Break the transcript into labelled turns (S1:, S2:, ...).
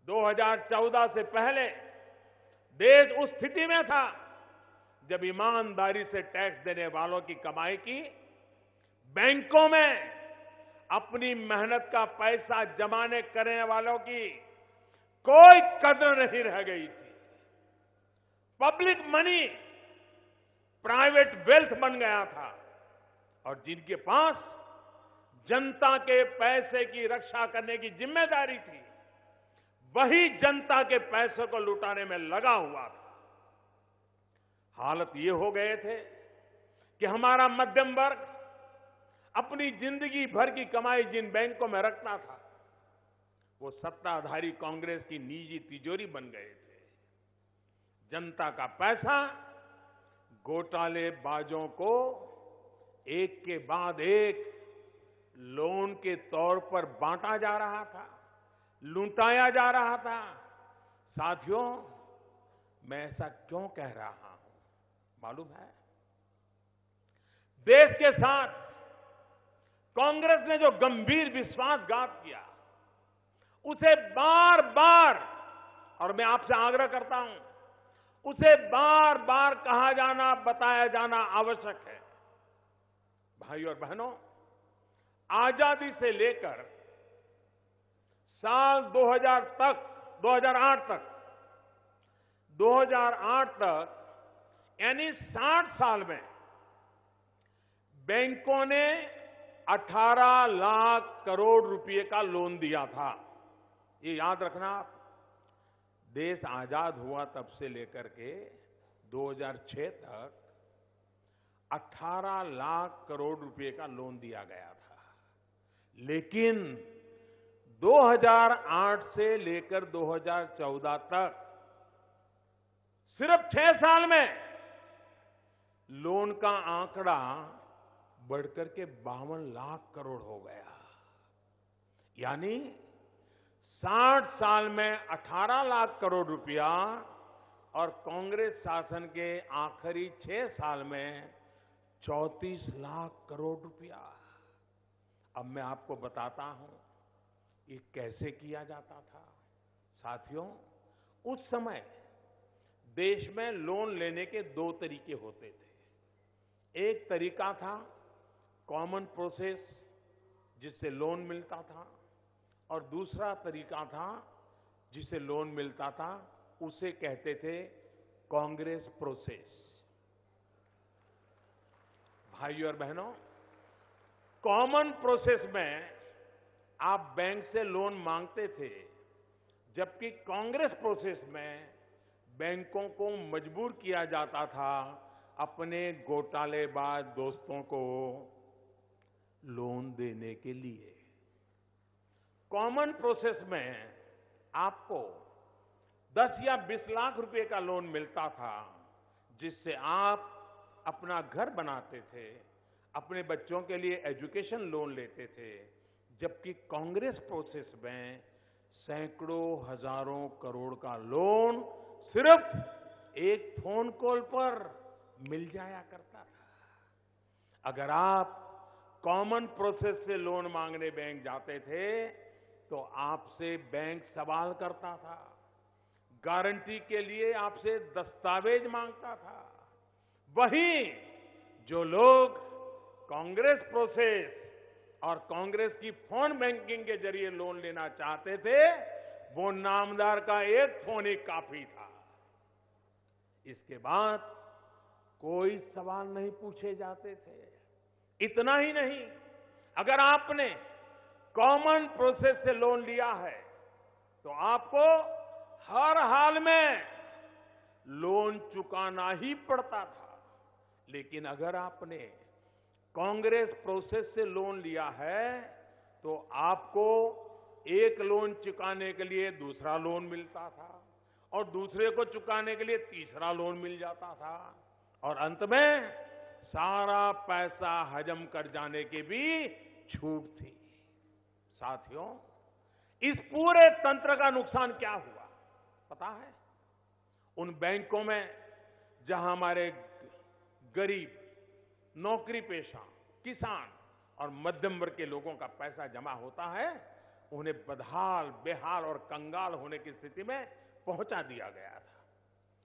S1: 2014 से पहले देश उस स्थिति में था जब ईमानदारी से टैक्स देने वालों की कमाई की बैंकों में अपनी मेहनत का पैसा जमाने करने वालों की कोई कदर नहीं रह गई थी। पब्लिक मनी प्राइवेट वेल्थ बन गया था और जिनके पास जनता के पैसे की रक्षा करने की जिम्मेदारी थी वही जनता के पैसे को लुटाने में लगा हुआ था। हालत ये हो गए थे कि हमारा मध्यम वर्ग अपनी जिंदगी भर की कमाई जिन बैंकों में रखता था वो सत्ताधारी कांग्रेस की निजी तिजोरी बन गए थे। जनता का पैसा घोटालेबाजों को एक के बाद एक लोन के तौर पर बांटा जा रहा था, लुटाया जा रहा था। साथियों, मैं ऐसा क्यों कह रहा हूं मालूम है? देश के साथ कांग्रेस ने जो गंभीर विश्वासघात किया उसे बार बार, और मैं आपसे आग्रह करता हूं, उसे बार बार कहा जाना, बताया जाना आवश्यक है। भाइयों और बहनों, आजादी से लेकर साल 2008 तक यानी 60 साल में बैंकों ने 18 लाख करोड़ रुपए का लोन दिया था। ये याद रखना आप। देश आजाद हुआ तब से लेकर के 2006 तक 18 लाख करोड़ रुपए का लोन दिया गया था। लेकिन 2008 से लेकर 2014 तक सिर्फ 6 साल में लोन का आंकड़ा बढ़कर के 52 लाख करोड़ हो गया। यानी 60 साल में 18 लाख करोड़ रुपया और कांग्रेस शासन के आखिरी 6 साल में 34 लाख करोड़ रुपया। अब मैं आपको बताता हूं ये कैसे किया जाता था। साथियों, उस समय देश में लोन लेने के 2 तरीके होते थे। एक तरीका था कॉमन प्रोसेस, जिससे लोन मिलता था, और दूसरा तरीका था जिसे लोन मिलता था उसे कहते थे कांग्रेस प्रोसेस। भाइयों और बहनों, कॉमन प्रोसेस में आप बैंक से लोन मांगते थे, जबकि कांग्रेस प्रोसेस में बैंकों को मजबूर किया जाता था अपने घोटालेबाज दोस्तों को लोन देने के लिए। कॉमन प्रोसेस में आपको 10 या 20 लाख रुपए का लोन मिलता था, जिससे आप अपना घर बनाते थे, अपने बच्चों के लिए एजुकेशन लोन लेते थे। जबकि कांग्रेस प्रोसेस में सैकड़ों हजारों करोड़ का लोन सिर्फ एक फोन कॉल पर मिल जाया करता था। अगर आप कॉमन प्रोसेस से लोन मांगने बैंक जाते थे तो आपसे बैंक सवाल करता था, गारंटी के लिए आपसे दस्तावेज मांगता था। वहीं जो लोग कांग्रेस प्रोसेस और कांग्रेस की फोन बैंकिंग के जरिए लोन लेना चाहते थे, वो नामदार का एक फोन ही काफी था। इसके बाद कोई सवाल नहीं पूछे जाते थे। इतना ही नहीं, अगर आपने कॉमन प्रोसेस से लोन लिया है तो आपको हर हाल में लोन चुकाना ही पड़ता था। लेकिन अगर आपने कांग्रेस प्रोसेस से लोन लिया है तो आपको एक लोन चुकाने के लिए दूसरा लोन मिलता था और दूसरे को चुकाने के लिए तीसरा लोन मिल जाता था, और अंत में सारा पैसा हजम कर जाने की भी छूट थी। साथियों, इस पूरे तंत्र का नुकसान क्या हुआ पता है? उन बैंकों में जहां हमारे गरीब, नौकरी पेशा, किसान और मध्यम वर्ग के लोगों का पैसा जमा होता है, उन्हें बदहाल, बेहाल और कंगाल होने की स्थिति में पहुंचा दिया गया था।